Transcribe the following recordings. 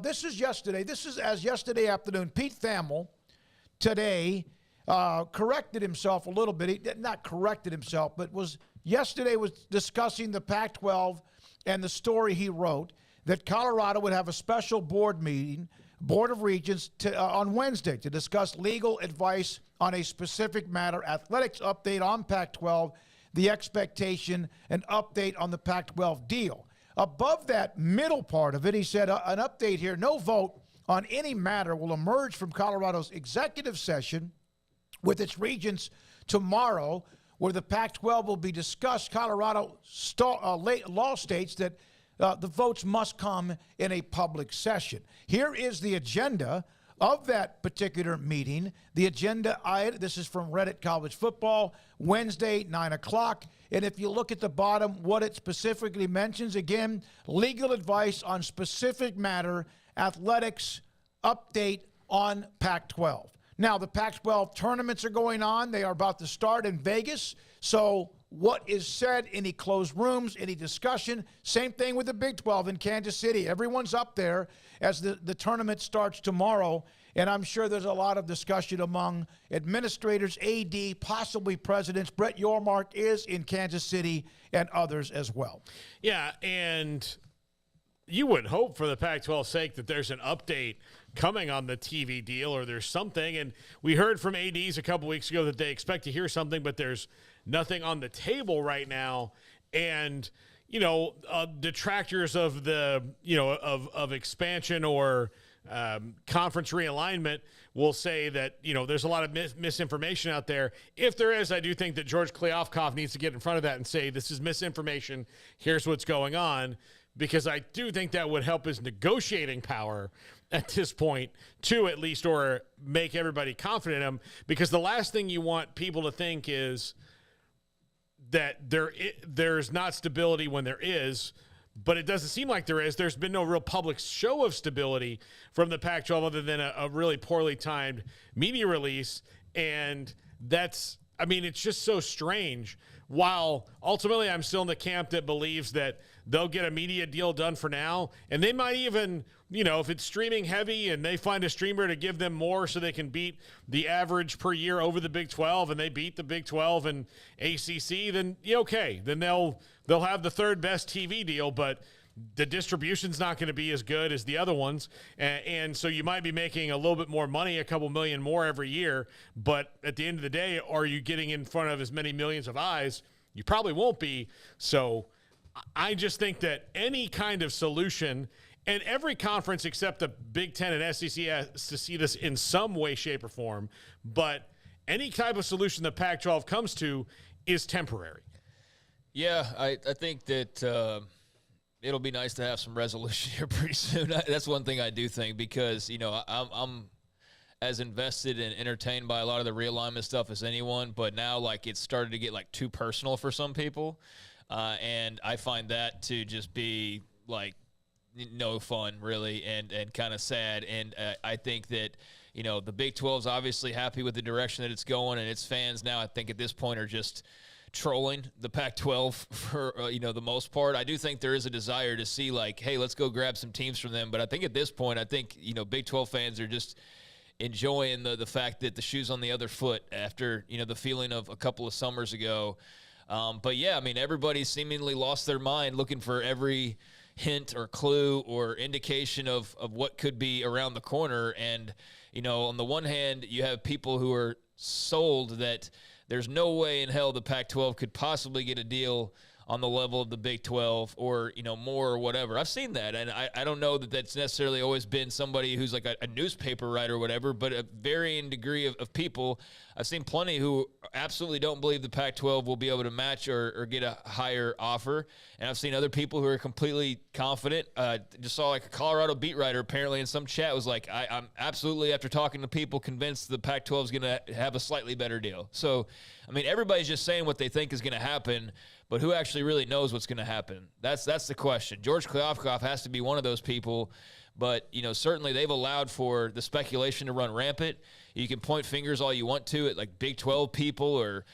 this is yesterday. This is as yesterday afternoon. Pete Thamel today corrected himself a little bit. He not corrected himself, but yesterday was discussing the Pac-12 and the story he wrote that Colorado would have a special board meeting, Board of Regents, on Wednesday to discuss legal advice on a specific matter, athletics update on Pac-12, the expectation, an update on the Pac-12 deal. Above that middle part of it, he said, an update here, no vote on any matter will emerge from Colorado's executive session with its regents tomorrow, where the Pac-12 will be discussed. Colorado law states that the votes must come in a public session. Here is the agenda of that particular meeting. The agenda item, this is from Reddit College Football, Wednesday, 9 o'clock. And if you look at the bottom, what it specifically mentions, again, legal advice on specific matter, athletics, update on Pac-12. Now, the Pac-12 tournaments are going on. They are about to start in Vegas. So what is said, any closed rooms, any discussion, same thing with the Big 12 in Kansas City. Everyone's up there as the tournament starts tomorrow. And I'm sure there's a lot of discussion among administrators, AD, possibly presidents. Brett Yormark is in Kansas City and others as well. Yeah, and you would hope for the Pac-12's sake that there's an update coming on the TV deal or there's something. And we heard from ADs a couple weeks ago that they expect to hear something, but there's nothing on the table right now. And, detractors of the, of expansion or conference realignment will say that, there's a lot of misinformation out there. If there is, I do think that George Kliavkoff needs to get in front of that and say, this is misinformation. Here's what's going on. Because I do think that would help his negotiating power at this point to at least, or make everybody confident in him. Because the last thing you want people to think is that there's not stability when there is, but it doesn't seem like there is. There's been no real public show of stability from the Pac-12 other than a really poorly timed media release. And it's just so strange. While ultimately I'm still in the camp that believes that they'll get a media deal done for now, and they might even, if it's streaming heavy and they find a streamer to give them more so they can beat the average per year over the Big 12 and they beat the Big 12 and ACC, then okay. Then they'll have the third best TV deal, but the distribution's not going to be as good as the other ones. And so you might be making a little bit more money, a couple million more every year. But at the end of the day, are you getting in front of as many millions of eyes? You probably won't be. So I just think that any kind of solution, and every conference except the Big Ten and SEC has to see this in some way, shape, or form. But any type of solution the Pac-12 comes to is temporary. Yeah, I think that it'll be nice to have some resolution here pretty soon. That's one thing I do think, because, I'm as invested and entertained by a lot of the realignment stuff as anyone, but now, it's started to get, too personal for some people. And I find that to just be, no fun, really, and kind of sad. And I think that, the Big 12's obviously happy with the direction that it's going, and its fans now, I think, at this point are just trolling the Pac-12 for, the most part. I do think there is a desire to see, hey, let's go grab some teams from them. But I think at this point, Big 12 fans are just enjoying the fact that the shoe's on the other foot after, the feeling of a couple of summers ago. But, yeah, everybody seemingly lost their mind looking for every hint or clue or indication of what could be around the corner. And, on the one hand, you have people who are sold that there's no way in hell the Pac-12 could possibly get a deal on the level of the Big 12 or, more or whatever. I've seen that, and I don't know that that's necessarily always been somebody who's like a newspaper writer or whatever, but a varying degree of people. I've seen plenty who absolutely don't believe the Pac-12 will be able to match or get a higher offer, and I've seen other people who are completely confident. Just saw a Colorado beat writer apparently in some chat was like, I'm absolutely, after talking to people, convinced the Pac-12 is going to have a slightly better deal. So, everybody's just saying what they think is going to happen, but who actually really knows what's going to happen? That's the question. George Kliavkoff has to be one of those people, but, certainly they've allowed for the speculation to run rampant. You can point fingers all you want to at Big 12 people or,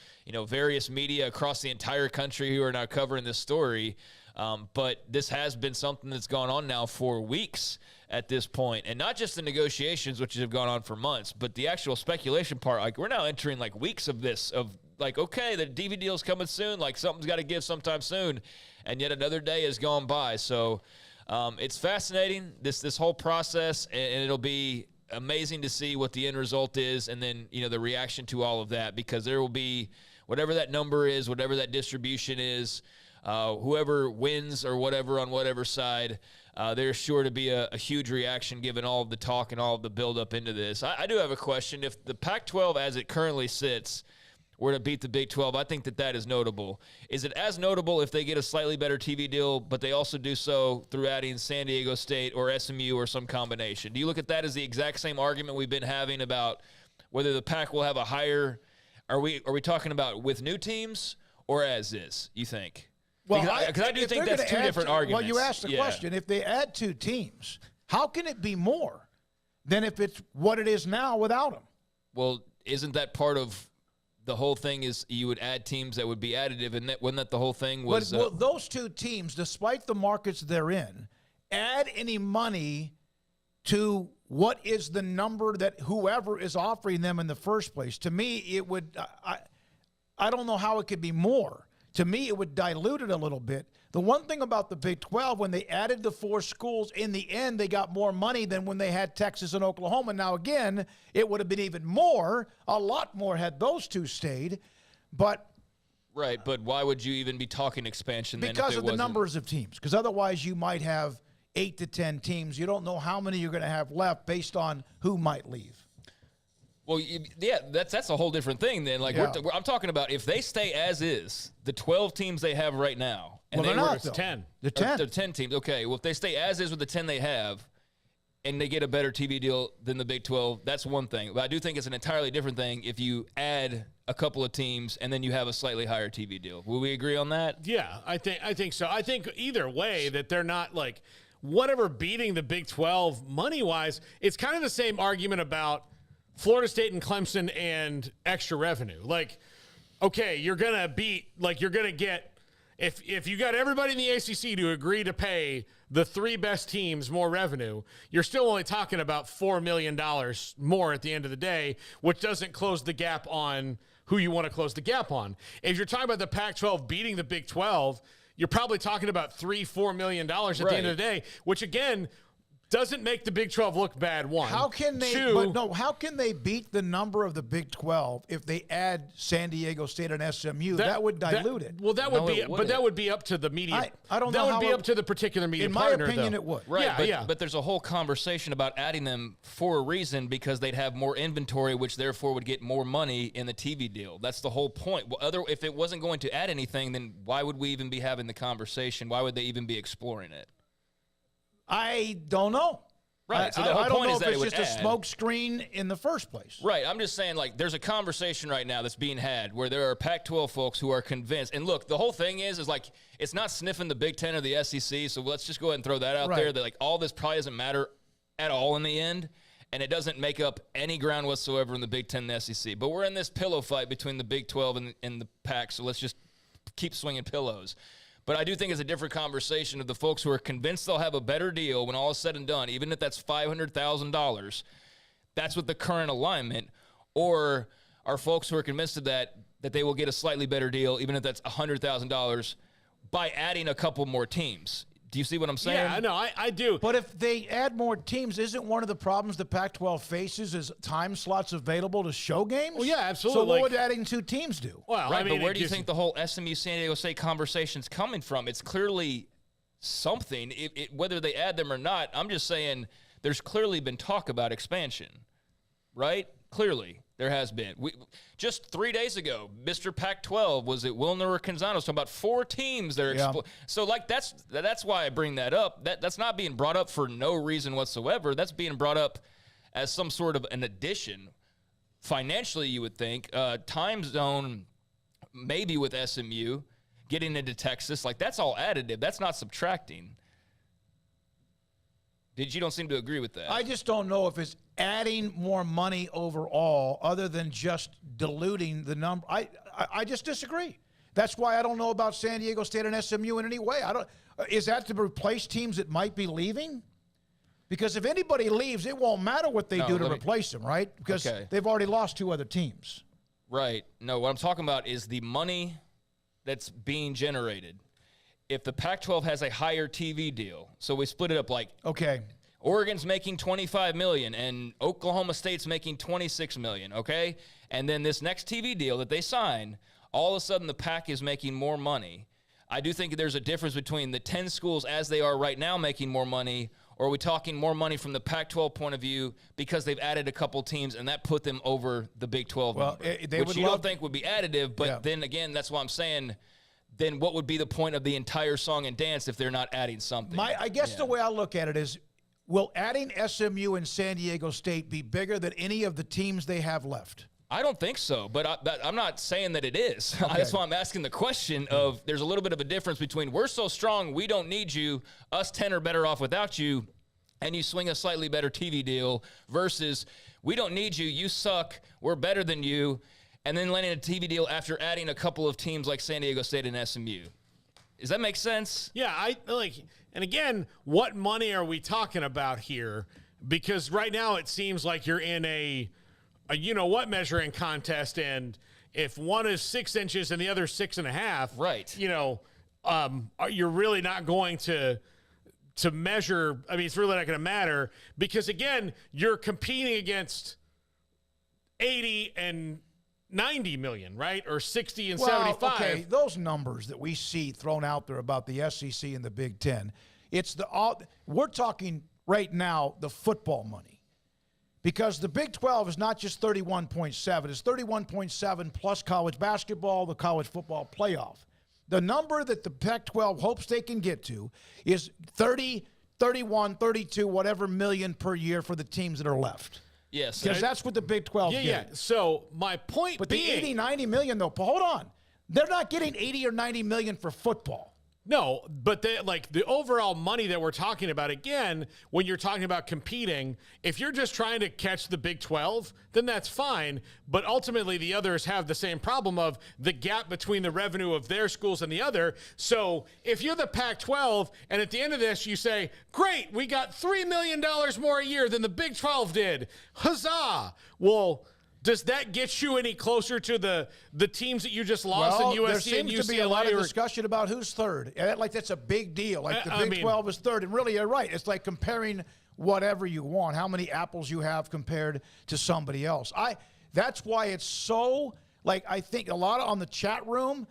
various media across the entire country who are now covering this story. But this has been something that's gone on now for weeks. at this point. And not just the negotiations, which have gone on for months, but the actual speculation part. Like, we're now entering like weeks of this, of like, okay, the TV deal's coming soon. Like, something's got to give sometime soon. And yet another day has gone by. So it's fascinating, this whole process, and it'll be amazing to see what the end result is, and then, you know, the reaction to all of that, because there will be whatever that number is, whatever that distribution is, whoever wins or whatever on whatever side, there's sure to be a huge reaction given all of the talk and all of the buildup into this. I do have a question. If the Pac-12 as it currently sits were to beat the Big 12, I think that is notable. Is it as notable if they get a slightly better TV deal, but they also do so through adding San Diego State or SMU or some combination? Do you look at that as the exact same argument we've been having about whether the Pac will have a higher – are we talking about with new teams or as is, you think? Well, because I do think that's two different arguments. Well, you asked the question. If they add 2 teams, how can it be more than if it's what it is now without them? Well, isn't that part of – the whole thing is you would add teams that would be additive, and wasn't that the whole thing was? But those 2 teams, despite the markets they're in, add any money to what is the number that whoever is offering them in the first place. To me, it would I don't know how it could be more. To me, it would dilute it a little bit. The one thing about the Big 12, when they added the 4 schools, in the end, they got more money than when they had Texas and Oklahoma. Now, again, it would have been even more, a lot more, had those 2 stayed. But right, but why would you even be talking expansion then? Because of the numbers of teams. Because otherwise, you might have 8 to 10 teams. You don't know how many you're going to have left based on who might leave. Well, yeah, that's a whole different thing then. Like, I'm talking about if they stay as is, the 12 teams they have right now. And well, they're not, though. 10. They're 10. They're 10 teams. Okay, well, if they stay as is with the 10 they have, and they get a better TV deal than the Big 12, that's one thing. But I do think it's an entirely different thing if you add a couple of teams and then you have a slightly higher TV deal. Will we agree on that? Yeah, I think so. I think either way that they're not like whatever beating the Big 12 money-wise, it's kind of the same argument about Florida State and Clemson and extra revenue. Like, okay, you're going to get if you got everybody in the ACC to agree to pay the 3 best teams more revenue, you're still only talking about $4 million more at the end of the day, which doesn't close the gap on who you want to close the gap on. If you're talking about the Pac-12 beating the Big 12, you're probably talking about $3-4 million at the end of the day, which again doesn't make the Big 12 look bad. One, how can they? How can they beat the number of the Big 12 if they add San Diego State and SMU? That would dilute it. Well, that would be up to the media. I don't know. That would be up to the particular media partner. In my opinion, it would. Right. But there's a whole conversation about adding them for a reason because they'd have more inventory, which therefore would get more money in the TV deal. That's the whole point. Well, if it wasn't going to add anything, then why would we even be having the conversation? Why would they even be exploring it? I don't know. Right. So the whole point is that it's just a smoke screen in the first place. Right. I'm just saying, like, there's a conversation right now that's being had where there are Pac-12 folks who are convinced. And look, the whole thing is like, it's not sniffing the Big Ten or the SEC. So let's just go ahead and throw that out there. That like all this probably doesn't matter at all in the end, and it doesn't make up any ground whatsoever in the Big Ten and the SEC. But we're in this pillow fight between the Big 12 and the Pac. So let's just keep swinging pillows. But I do think it's a different conversation of the folks who are convinced they'll have a better deal when all is said and done, even if that's $500,000. That's with the current alignment. Or are folks who are convinced of that they will get a slightly better deal, even if that's $100,000, by adding a couple more teams. Do you see what I'm saying? Yeah, no, I do. But if they add more teams, isn't one of the problems the Pac-12 faces is time slots available to show games? Well, yeah, absolutely. So what would adding 2 teams do? Well, right, I mean, but where do you think the whole SMU San Diego State conversation's coming from? It's clearly something, whether they add them or not. I'm just saying there's clearly been talk about expansion, right? Clearly. There has been. Just 3 days ago, Mr. Pac-12 was at Wilner or Canzano talking about 4 teams. So, like, that's why I bring that up. That's not being brought up for no reason whatsoever. That's being brought up as some sort of an addition. Financially, you would think. Time zone, maybe with SMU, getting into Texas. Like, that's all additive. That's not subtracting. You don't seem to agree with that. I just don't know if it's adding more money overall other than just diluting the number. I just disagree. That's why I don't know about San Diego State and SMU in any way. Is that to replace teams that might be leaving? Because if anybody leaves, it won't matter what they do to replace them, right? Because they've already lost 2 other teams. Right. No, what I'm talking about is the money that's being generated. If the Pac-12 has a higher TV deal, so we split it up like Oregon's making $25 million and Oklahoma State's making $26 million, okay? And then this next TV deal that they sign, all of a sudden the Pac is making more money. I do think there's a difference between the 10 schools as they are right now making more money, or are we talking more money from the Pac-12 point of view because they've added a couple teams and that put them over the Big 12 number, which you don't think would be additive, but then again, that's why I'm saying then what would be the point of the entire song and dance if they're not adding something? I guess the way I look at it is, will adding SMU and San Diego State be bigger than any of the teams they have left? I don't think so, but I'm not saying that it is. That's why I'm asking the question of there's a little bit of a difference between we're so strong, we don't need you, us 10 are better off without you, and you swing a slightly better TV deal versus we don't need you, you suck, we're better than you, and then landing a TV deal after adding a couple of teams like San Diego State and SMU. Does that make sense? Yeah, and again, what money are we talking about here? Because right now it seems like you're in a you-know-what measuring contest, and if one is 6 inches and the other 6.5, right? You're really not going to measure. I mean, it's really not going to matter because again, you're competing against 80 and 90 million, right? Or 60 and 75. Okay, those numbers that we see thrown out there about the SEC and the Big Ten, we're talking right now the football money. Because the Big 12 is not just 31.7. It's 31.7 plus college basketball, the college football playoff. The number that the Pac-12 hopes they can get to is 30, 31, 32, whatever million per year for the teams that are left. Yes. Because that's what the Big 12 gets. Yeah. So my point but being... the 80, 90 million, though, hold on. They're not getting 80 or 90 million for football. No, but the overall money that we're talking about, again, when you're talking about competing, if you're just trying to catch the Big 12, then that's fine. But ultimately, the others have the same problem of the gap between the revenue of their schools and the other. So if you're the Pac-12, and at the end of this, you say, great, we got $3 million more a year than the Big 12 did. Huzzah! Well, does that get you any closer to the teams that you just lost in USC and UCLA? There seems to be a lot of discussion about who's third. Like that's a big deal. Like the Big 12 is third. And really, you're right. It's like comparing whatever you want, how many apples you have compared to somebody else. That's why it's so, I think a lot on the chat room,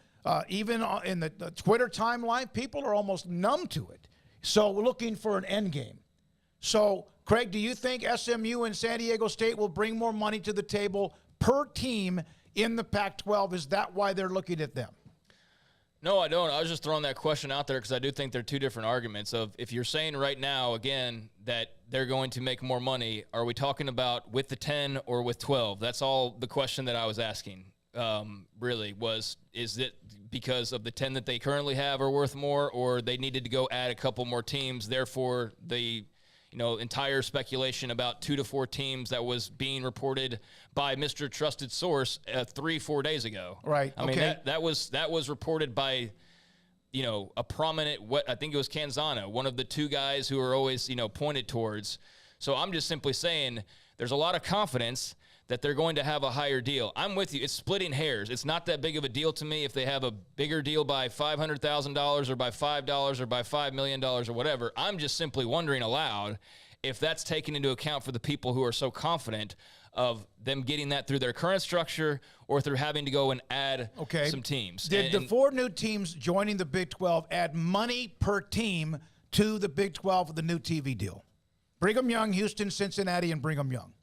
even in the Twitter timeline, people are almost numb to it. So we're looking for an end game. So, Craig, do you think SMU and San Diego State will bring more money to the table per team in the Pac-12? Is that why they're looking at them? No, I don't. I was just throwing that question out there because I do think they're two different arguments. Of if you're saying right now, again, that they're going to make more money, are we talking about with the 10 or with 12? That's all the question that I was asking, really, is it because of the 10 that they currently have are worth more, or they needed to go add a couple more teams, therefore the entire speculation about 2 to 4 teams that was being reported by Mr. Trusted Source 3-4 days ago. Right. I mean, that was reported by, a prominent, I think it was Canzano, one of the 2 guys who are always, pointed towards. So I'm just simply saying there's a lot of confidence that they're going to have a higher deal. I'm with you. It's splitting hairs. It's not that big of a deal to me if they have a bigger deal by $500,000 or by $5 or by $5 million or whatever. I'm just simply wondering aloud if that's taken into account for the people who are so confident of them getting that through their current structure or through having to go and add some teams. Did the 4 new teams joining the Big 12 add money per team to the Big 12 with the new TV deal? Brigham Young, Houston, Cincinnati, and Brigham Young.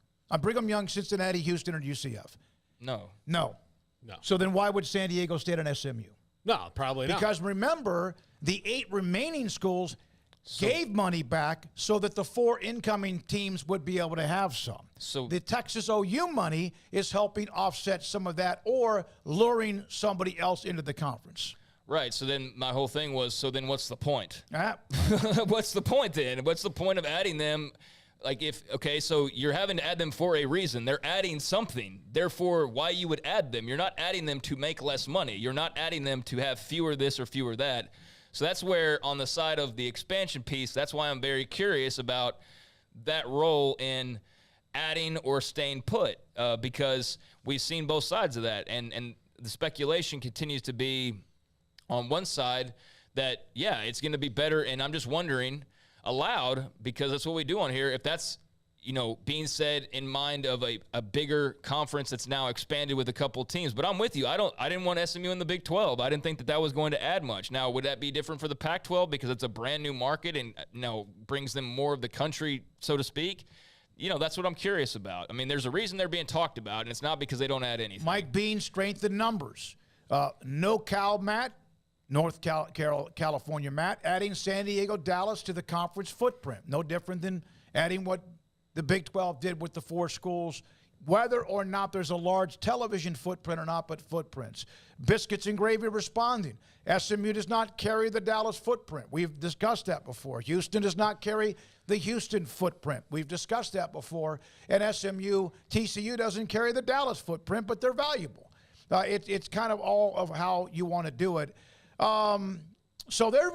Brigham Young, Cincinnati, Houston, or UCF? No. So then why would San Diego State and SMU? No, probably not. Because remember, the 8 remaining schools gave money back so that the 4 incoming teams would be able to have some. So the Texas OU money is helping offset some of that or luring somebody else into the conference. Right. So then my whole thing was, so then what's the point? What's the point then? What's the point of adding them? So you're having to add them for a reason. They're adding something. Therefore, why you would add them? You're not adding them to make less money. You're not adding them to have fewer this or fewer that. So that's where, on the side of the expansion piece, that's why I'm very curious about that role in adding or staying put, because we've seen both sides of that. And the speculation continues to be on one side that, yeah, it's going to be better. And I'm just wondering aloud, because that's what we do on here, if that's, being said in mind of a bigger conference that's now expanded with a couple of teams. But I'm with you. I didn't want SMU in the Big 12. I didn't think that was going to add much. Now, would that be different for the Pac-12 because it's a brand new market and brings them more of the country, so to speak? That's what I'm curious about. I mean, there's a reason they're being talked about, and it's not because they don't add anything. Mike Bean, strength in numbers. No Cal Matt, California Matt, adding San Diego, Dallas to the conference footprint. No different than adding what the Big 12 did with the 4 schools, whether or not there's a large television footprint or not, but footprints. Biscuits and gravy responding. SMU does not carry the Dallas footprint. We've discussed that before. Houston does not carry the Houston footprint. We've discussed that before. And TCU doesn't carry the Dallas footprint, but they're valuable. It's kind of all of how you want to do it. So there we